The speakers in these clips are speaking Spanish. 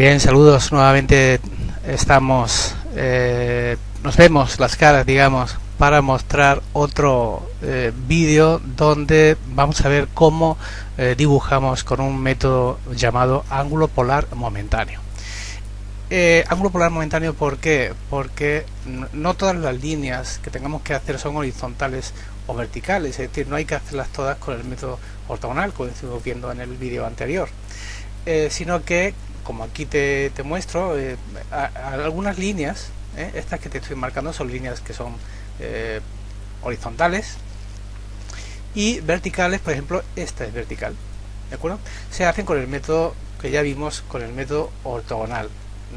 Bien, saludos nuevamente. Nos vemos las caras, digamos, para mostrar otro vídeo donde vamos a ver cómo dibujamos con un método llamado ángulo polar momentáneo. Ángulo polar momentáneo, ¿por qué? Porque no todas las líneas que tengamos que hacer son horizontales o verticales, es decir, no hay que hacerlas todas con el método ortogonal, como estuvimos viendo en el vídeo anterior, sino que, como aquí te muestro, algunas líneas, estas que te estoy marcando son líneas que son horizontales, y verticales, por ejemplo, esta es vertical, ¿de acuerdo? Se hacen con el método que ya vimos, con el método ortogonal.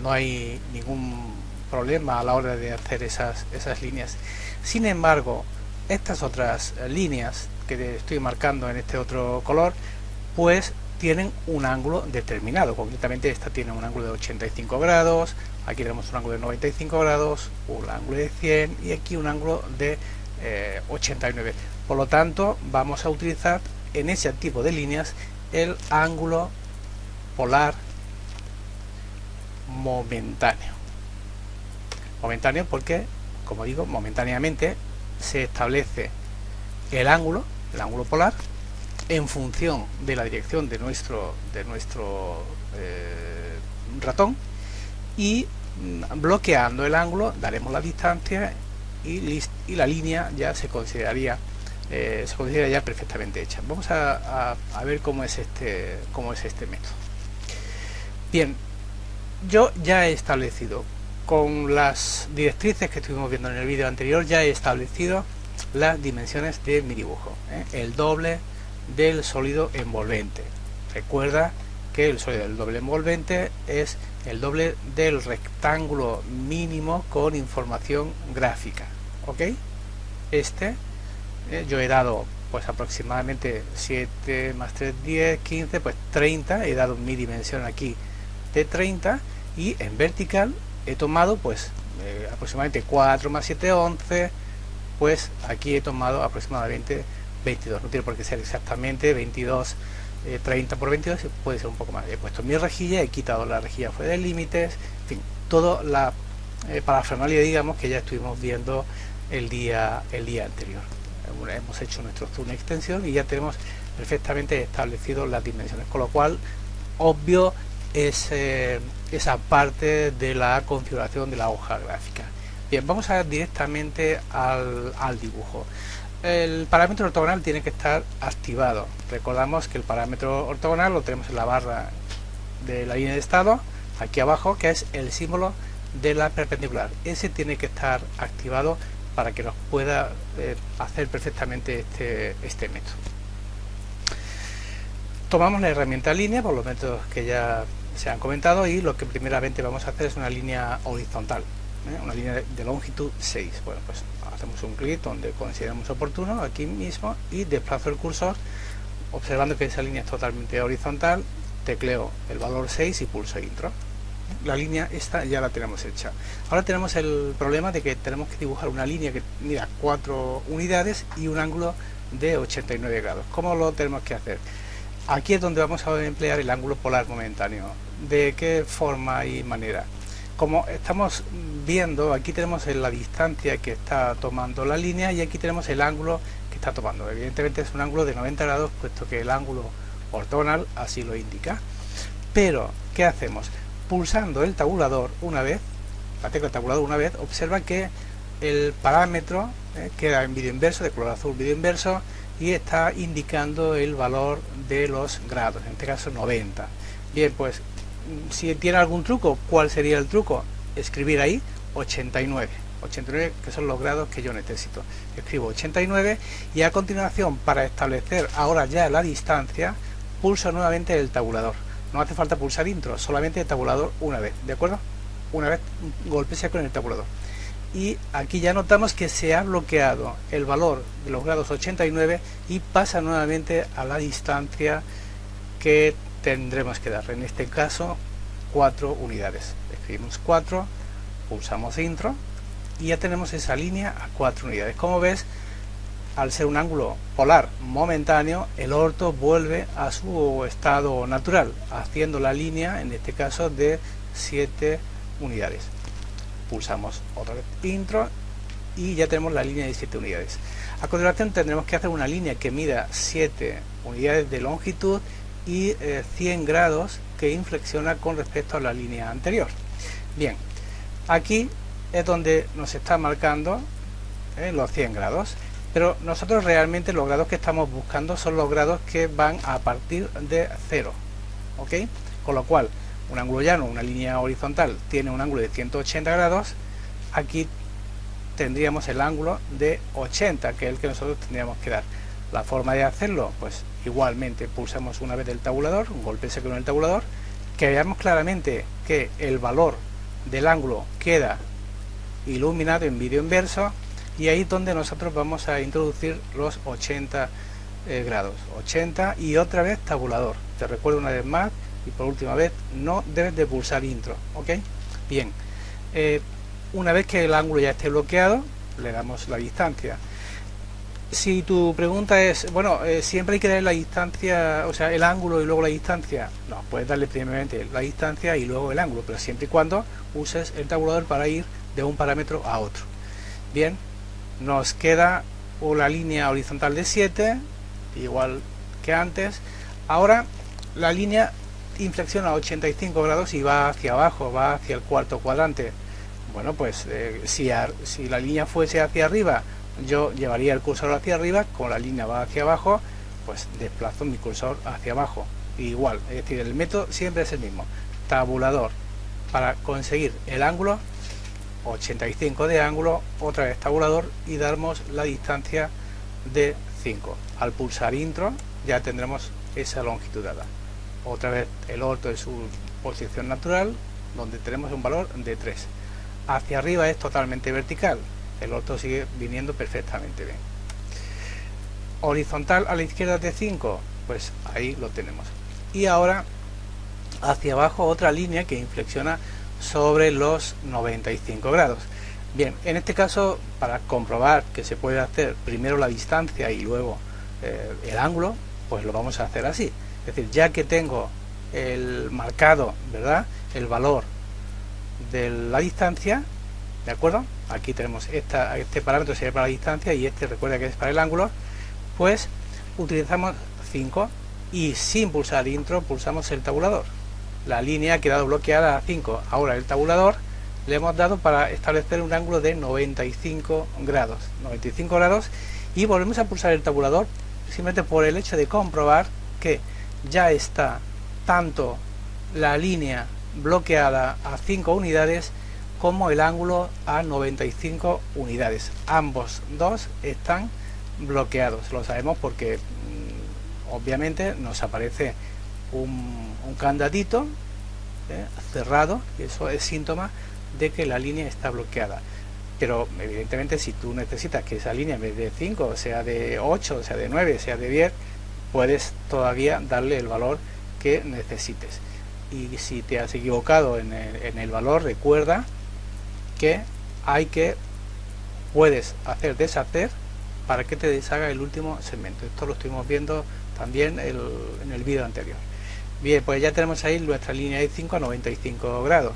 No hay ningún problema a la hora de hacer esas líneas. Sin embargo, estas otras líneas que te estoy marcando en este otro color, pues tienen un ángulo determinado. Concretamente esta tiene un ángulo de 85 grados, aquí tenemos un ángulo de 95 grados, un ángulo de 100 y aquí un ángulo de 89. Por lo tanto, vamos a utilizar en ese tipo de líneas el ángulo polar momentáneo. Momentáneo porque, como digo, momentáneamente se establece el ángulo polar en función de la dirección de nuestro ratón, y bloqueando el ángulo daremos la distancia y la línea ya se considera ya perfectamente hecha. Vamos a ver cómo es este método. Bien, yo ya he establecido, con las directrices que estuvimos viendo en el vídeo anterior, ya he establecido las dimensiones de mi dibujo, el doble del sólido envolvente. Recuerda que el sólido del doble envolvente es el doble del rectángulo mínimo con información gráfica, ¿ok? Yo he dado pues aproximadamente 7 más 3, 10, 15, pues 30, he dado mi dimensión aquí de 30, y en vertical he tomado pues aproximadamente 4 más 7, 11, pues aquí he tomado aproximadamente 22, no tiene por qué ser exactamente 22, 30 por 22, puede ser un poco más. He puesto mi rejilla, he quitado la rejilla fuera de límites, en fin, toda la parafernalia, digamos, que ya estuvimos viendo el día anterior. Hemos hecho nuestro zoom extensión y ya tenemos perfectamente establecido las dimensiones, con lo cual, obvio, es esa parte de la configuración de la hoja gráfica. Bien, vamos a ir directamente al dibujo. El parámetro ortogonal tiene que estar activado. Recordamos que el parámetro ortogonal lo tenemos en la barra de la línea de estado, aquí abajo, que es el símbolo de la perpendicular. Ese tiene que estar activado para que nos pueda hacer perfectamente este método. Tomamos la herramienta línea por los métodos que ya se han comentado, y lo que primeramente vamos a hacer es una línea horizontal, una línea de longitud 6. Bueno, pues hacemos un clic donde consideramos oportuno, aquí mismo, y desplazo el cursor, observando que esa línea es totalmente horizontal, tecleo el valor 6 y pulso intro. La línea esta ya la tenemos hecha. Ahora tenemos el problema de que tenemos que dibujar una línea que mira 4 unidades y un ángulo de 89 grados. ¿Cómo lo tenemos que hacer? Aquí es donde vamos a emplear el ángulo polar momentáneo. ¿De qué forma y manera? Como estamos viendo, aquí tenemos la distancia que está tomando la línea y aquí tenemos el ángulo que está tomando. Evidentemente es un ángulo de 90 grados, puesto que el ángulo ortogonal así lo indica. Pero, ¿qué hacemos? Pulsando el tabulador una vez, la tecla tabulador una vez, observa que el parámetro queda en vídeo inverso, de color azul vídeo inverso, y está indicando el valor de los grados, en este caso 90. Bien, pues si tiene algún truco, ¿cuál sería el truco? Escribir ahí 89, que son los grados que yo necesito. Escribo 89 y a continuación, para establecer ahora ya la distancia, pulso nuevamente el tabulador. No hace falta pulsar intro, solamente el tabulador una vez, ¿de acuerdo? Una vez golpea con el tabulador. Y aquí ya notamos que se ha bloqueado el valor de los grados 89 y pasa nuevamente a la distancia que tendremos que dar, en este caso 4 unidades. Escribimos 4, pulsamos intro y ya tenemos esa línea a 4 unidades. Como ves, al ser un ángulo polar momentáneo, el orto vuelve a su estado natural, haciendo la línea, en este caso, de 7 unidades. Pulsamos otra vez intro y ya tenemos la línea de 7 unidades. A continuación tendremos que hacer una línea que mida 7 unidades de longitud y 100 grados que inflexiona con respecto a la línea anterior. Bien, aquí es donde nos está marcando los 100 grados, pero nosotros realmente los grados que estamos buscando son los grados que van a partir de 0, ¿ok? Con lo cual, un ángulo llano, una línea horizontal, tiene un ángulo de 180 grados, aquí tendríamos el ángulo de 80, que es el que nosotros tendríamos que dar. La forma de hacerlo, pues igualmente pulsamos una vez el tabulador, un golpe seco en el tabulador, que veamos claramente que el valor del ángulo queda iluminado en vídeo inverso, y ahí es donde nosotros vamos a introducir los 80 grados, 80 y otra vez tabulador. Te recuerdo una vez más y por última vez, no debes de pulsar intro, ¿ok? Bien, una vez que el ángulo ya esté bloqueado, le damos la distancia. Si tu pregunta es, bueno, siempre hay que darle la distancia, o sea, el ángulo y luego la distancia, no, puedes darle primeramente la distancia y luego el ángulo, pero siempre y cuando uses el tabulador para ir de un parámetro a otro. Bien, nos queda una línea horizontal de 7, igual que antes. Ahora la línea inflexiona a 85 grados y va hacia abajo, va hacia el cuarto cuadrante. Bueno, pues si la línea fuese hacia arriba, yo llevaría el cursor hacia arriba, con la línea va hacia abajo, pues desplazo mi cursor hacia abajo. Igual, es decir, el método siempre es el mismo. Tabulador para conseguir el ángulo, 85 de ángulo, otra vez tabulador y damos la distancia de 5. Al pulsar intro ya tendremos esa longitud dada. Otra vez el orto en su posición natural, donde tenemos un valor de 3. Hacia arriba es totalmente vertical, el orto sigue viniendo perfectamente bien. Horizontal a la izquierda de 5, pues ahí lo tenemos. Y ahora hacia abajo otra línea que inflexiona sobre los 95 grados. Bien, en este caso, para comprobar que se puede hacer primero la distancia y luego el ángulo, pues lo vamos a hacer así. Es decir, ya que tengo el marcado, ¿verdad?, el valor de la distancia, ¿de acuerdo? Aquí tenemos este parámetro sería para la distancia y este recuerda que es para el ángulo, pues utilizamos 5 y sin pulsar intro pulsamos el tabulador. La línea ha quedado bloqueada a 5. Ahora el tabulador le hemos dado para establecer un ángulo de 95 grados. 95 grados y volvemos a pulsar el tabulador simplemente por el hecho de comprobar que ya está tanto la línea bloqueada a 5 unidades como el ángulo a 95 unidades. Ambos dos están bloqueados. Lo sabemos porque obviamente nos aparece un candadito cerrado y eso es síntoma de que la línea está bloqueada. Pero evidentemente si tú necesitas que esa línea en vez de 5 sea de 8, sea de 9, sea de 10, puedes todavía darle el valor que necesites. Y si te has equivocado en el valor, recuerda que puedes hacer deshacer para que te deshaga el último segmento. Esto lo estuvimos viendo también en el vídeo anterior. Bien, pues ya tenemos ahí nuestra línea de 5 a 95 grados.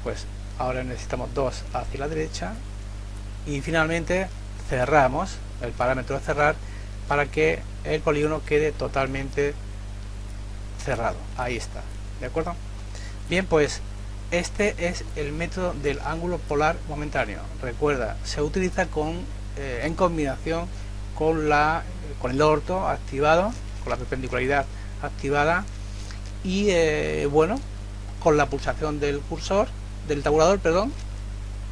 Pues ahora necesitamos 2 hacia la derecha y finalmente cerramos el parámetro de cerrar para que el polígono quede totalmente cerrado. Ahí está, ¿de acuerdo? Bien, pues este es el método del ángulo polar momentáneo. Recuerda, se utiliza en combinación con el orto activado, con la perpendicularidad activada y bueno, con la pulsación del cursor, del tabulador, perdón,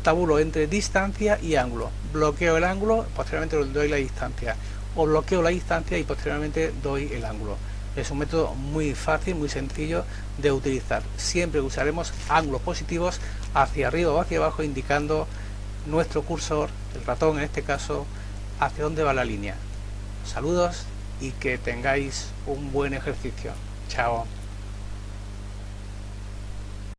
tabulo entre distancia y ángulo, bloqueo el ángulo, posteriormente doy la distancia, o bloqueo la distancia y posteriormente doy el ángulo. Es un método muy fácil, muy sencillo de utilizar. Siempre usaremos ángulos positivos hacia arriba o hacia abajo, indicando nuestro cursor, el ratón en este caso, hacia dónde va la línea. Saludos y que tengáis un buen ejercicio. Chao.